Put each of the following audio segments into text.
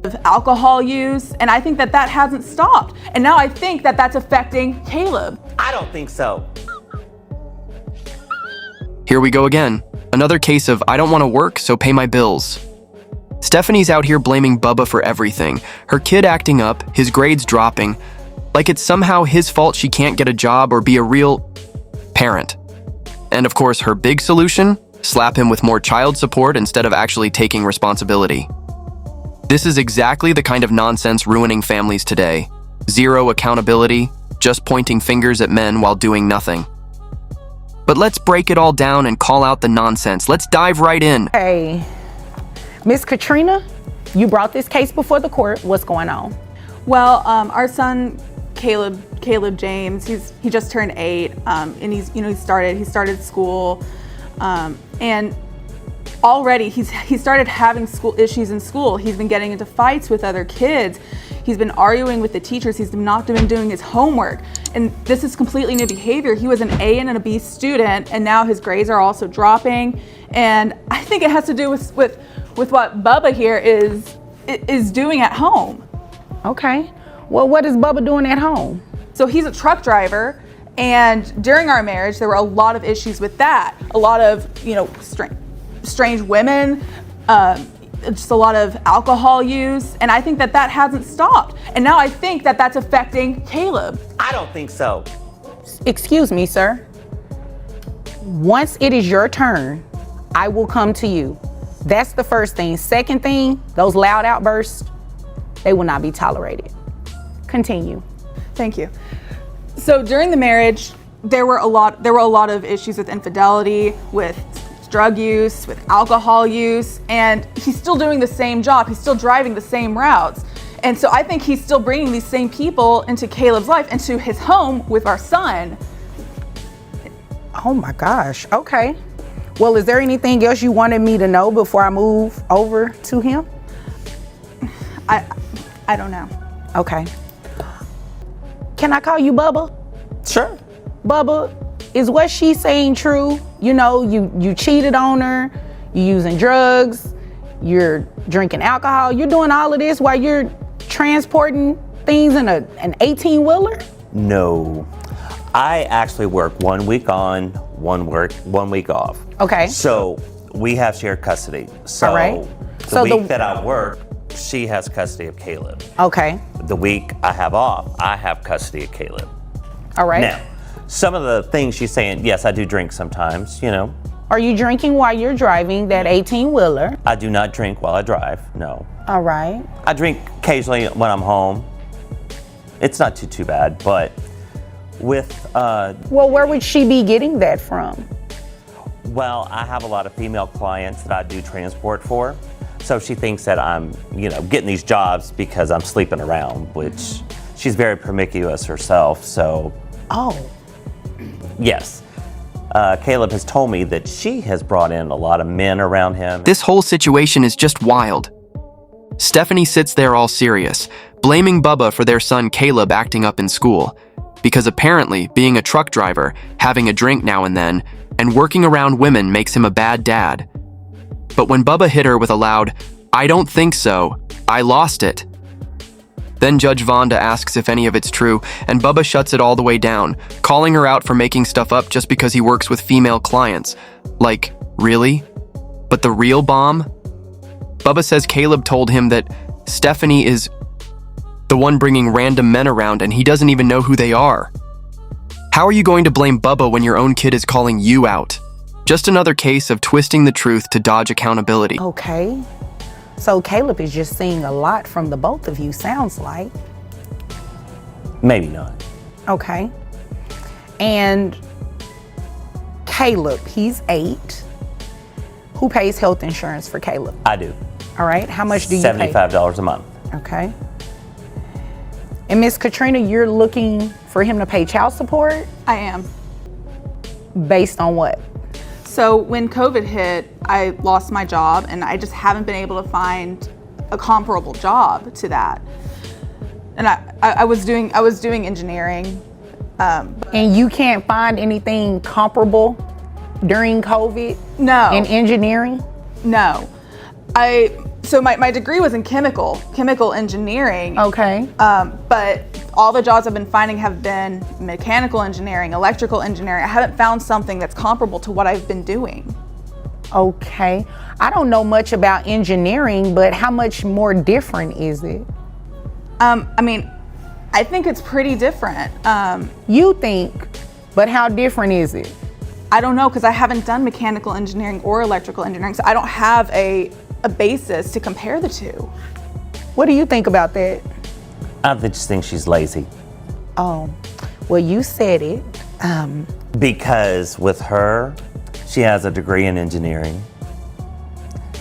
of alcohol use, and I think that that hasn't stopped. And now I think that that's affecting Caleb. I don't think so. Here we go again. Another case of I don't want to work, so pay my bills. Stephanie's out here blaming Bubba for everything. Her kid acting up, his grades dropping, like it's somehow his fault she can't get a job or be a real parent. And of course, her big solution? Slap him with more child support instead of actually taking responsibility. This is exactly the kind of nonsense ruining families today. Zero accountability, just pointing fingers at men while doing nothing. But let's break it all down and call out the nonsense. Let's dive right in. Hey, Miss Katrina, you brought this case before the court. What's going on? Well, our son Caleb James, he just turned 8, and he started school, and already he started having school issues in school. He's been getting into fights with other kids. He's been arguing with the teachers. He's not been doing his homework. And this is completely new behavior. He was an A and a B student, and now his grades are also dropping. And I think it has to do with what Bubba here is doing at home. Okay. Well, what is Bubba doing at home? So he's a truck driver, and during our marriage, there were a lot of issues with that. A lot of, strange women, just a lot of alcohol use, and I think that that hasn't stopped. And now I think that that's affecting Caleb. I don't think so. Excuse me, sir. Once it is your turn, I will come to you. That's the first thing. Second thing, those loud outbursts, they will not be tolerated. Continue. Thank you. So during the marriage, there were a lot of issues with infidelity, with drug use, with alcohol use, and he's still doing the same job. He's still driving the same routes. And so I think he's still bringing these same people into Caleb's life, into his home with our son. Oh my gosh, okay. Well, is there anything else you wanted me to know before I move over to him? I don't know. Okay. Can I call you Bubba? Sure. Bubba, is what she's saying true? You cheated on her, you're using drugs, you're drinking alcohol, you're doing all of this while you're transporting things in an 18-wheeler? No. I actually work 1 week on, 1 week off. Okay. So we have shared custody. So all right. The week that I work, she has custody of Caleb. Okay. The week I have off, I have custody of Caleb. All right. Now, some of the things she's saying, yes, I do drink sometimes, Are you drinking while you're driving that 18-wheeler? I do not drink while I drive, no. All right. I drink occasionally when I'm home. It's not too bad, but with... Well, where would she be getting that from? Well, I have a lot of female clients that I do transport for. So she thinks that I'm, getting these jobs because I'm sleeping around, which she's very promiscuous herself, so... Oh. Yes. Caleb has told me that she has brought in a lot of men around him. This whole situation is just wild. Stephanie sits there all serious, blaming Bubba for their son Caleb acting up in school, because apparently being a truck driver, having a drink now and then, and working around women makes him a bad dad. But when Bubba hit her with a loud, "I don't think so, I lost it." Then Judge Vonda asks if any of it's true, and Bubba shuts it all the way down, calling her out for making stuff up just because he works with female clients. Like, really? But the real bomb? Bubba says Caleb told him that Stephanie is the one bringing random men around and he doesn't even know who they are. How are you going to blame Bubba when your own kid is calling you out? Just another case of twisting the truth to dodge accountability. Okay. So Caleb is just seeing a lot from the both of you, sounds like. Maybe not. Okay. And Caleb, he's 8. Who pays health insurance for Caleb? I do. All right. How much do you pay? $75 a month. Okay. And Miss Katrina, you're looking for him to pay child support? I am. Based on what? So when COVID hit, I lost my job, and I just haven't been able to find a comparable job to that. And I was doing engineering. And you can't find anything comparable during COVID? No. In engineering? No. So my degree was in chemical engineering. Okay. But all the jobs I've been finding have been mechanical engineering, electrical engineering. I haven't found something that's comparable to what I've been doing. Okay. I don't know much about engineering, but how much more different is it? I mean, I think it's pretty different. You think, but how different is it? I don't know, because I haven't done mechanical engineering or electrical engineering, so I don't have a basis to compare the two. What do you think about that? I just think she's lazy. Oh, well, you said it. Because with her, she has a degree in engineering.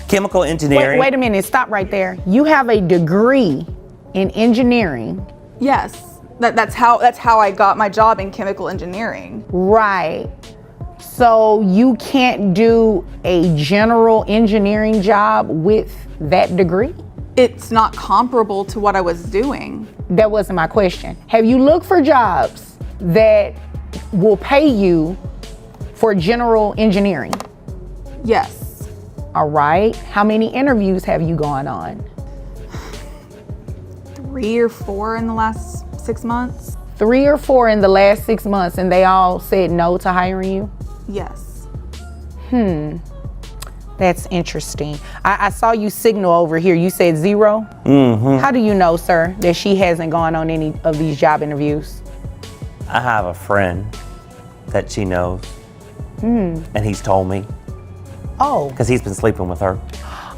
Chemical engineering. Wait a minute, stop right there. You have a degree in engineering. Yes, that's how I got my job in chemical engineering. Right. So you can't do a general engineering job with that degree? It's not comparable to what I was doing. That wasn't my question. Have you looked for jobs that will pay you for general engineering? Yes. All right. How many interviews have you gone on? 3 or 4 in the last 6 months. 3 or 4 in the last 6 months, and they all said no to hiring you? Yes. That's interesting. I saw you signal over here. You said 0? How do you know, sir, that she hasn't gone on any of these job interviews? I have a friend that she knows, and he's told me, Oh. because he's been sleeping with her.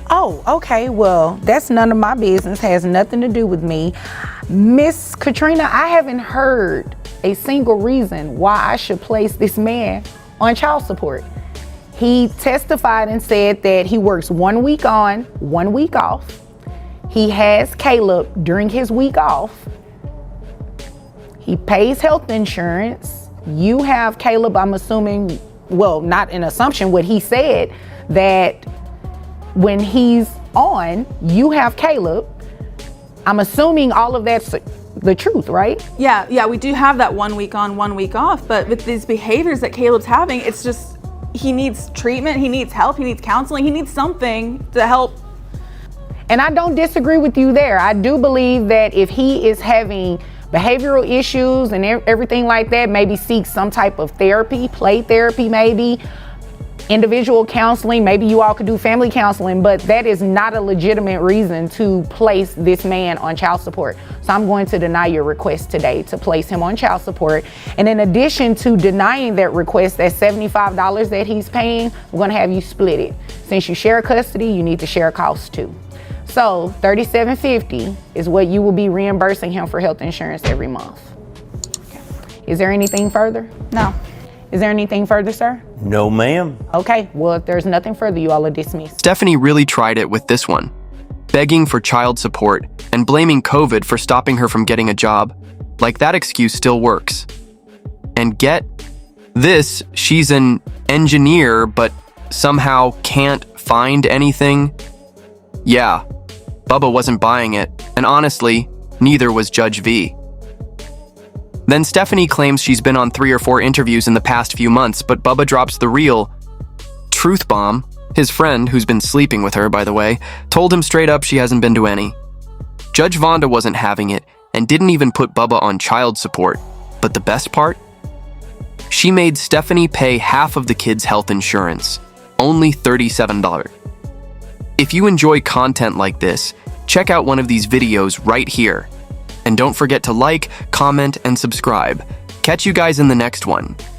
Oh, okay. Well, that's none of my business. Has nothing to do with me. Miss Katrina, I haven't heard a single reason why I should place this man on child support. He testified and said that he works 1 week on, 1 week off. He has Caleb during his week off. He pays health insurance. You have Caleb, I'm assuming, well, not an assumption, what he said, that when he's on, you have Caleb. I'm assuming all of that's the truth, right? Yeah, we do have that 1 week on, 1 week off, but with these behaviors that Caleb's having, it's just, he needs treatment, he needs help, he needs counseling, he needs something to help. And I don't disagree with you there. I do believe that if he is having behavioral issues and everything like that, maybe seek some type of therapy, play therapy maybe, individual counseling, maybe you all could do family counseling, but that is not a legitimate reason to place this man on child support. So I'm going to deny your request today to place him on child support. And in addition to denying that request, that $75 that he's paying, I'm going to have you split it. Since you share custody, you need to share costs too. So $37.50 is what you will be reimbursing him for health insurance every month. Okay. Is there anything further? No. Is there anything further, sir? No, ma'am. Okay, well, if there's nothing further, you all are dismissed. Stephanie really tried it with this one, begging for child support and blaming COVID for stopping her from getting a job. Like that excuse still works. And get this, she's an engineer, but somehow can't find anything. Yeah, Bubba wasn't buying it, and honestly, neither was Judge V. Then Stephanie claims she's been on 3 or 4 interviews in the past few months, but Bubba drops the real truth bomb. His friend, who's been sleeping with her, by the way, told him straight up she hasn't been to any. Judge Vonda wasn't having it and didn't even put Bubba on child support. But the best part? She made Stephanie pay half of the kids' health insurance, only $37. If you enjoy content like this, check out one of these videos right here. And don't forget to like, comment, and subscribe. Catch you guys in the next one.